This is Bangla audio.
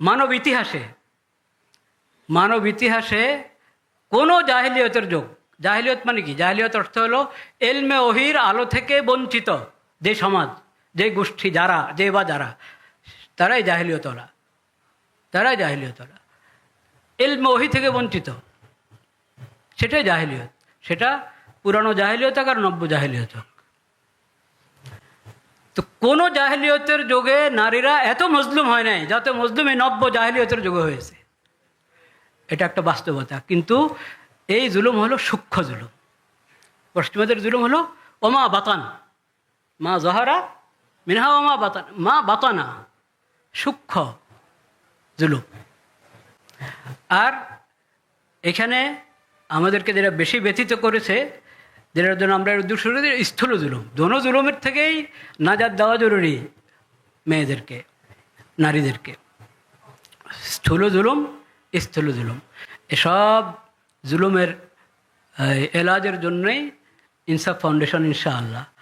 মানব ইতিহাসে কোনো জাহিলিয়তের যুগ, জাহিলিয়ত মানে কি? জাহিলিয়ত অর্থ হলো এলমে ওহির আলো থেকে বঞ্চিত যে সমাজ, যে গোষ্ঠী, যারা তারাই জাহিলিয়তওয়ালা। এলমে ওহি থেকে বঞ্চিত, সেটাই জাহিলিয়ত। সেটা পুরানো জাহিলিয়ত হোক আর নব্য জাহিলিয়ত হোক। তো কোনো জাহিলিয়তের যুগে নারীরা এত মজলুম হয় নাই যত মজলুম এই নব্য জাহিলিয়তের যুগে হয়েছে। এটা একটা বাস্তবতা। কিন্তু এই জুলুম হলো সূক্ষ্ম জুলুম। পশ্চিমাদের জুলুম হলো ওমা বাতান, মা জহারা মিনহা ওমা বাতান, মা বাতানা, সূক্ষ্ম জুলুম। আর এখানে আমাদেরকে যেটা বেশি ব্যথিত করেছে, যেটার জন্য আমরা স্থূল জুলুম। দোনো জুলুমের থেকেই নাজাত দেওয়া জরুরি মেয়েদেরকে, নারীদেরকে। স্থূল জুলুম, এসব জুলুমের এলাজের জন্যই ইনসাফ ফাউন্ডেশন, ইনশাআল্লাহ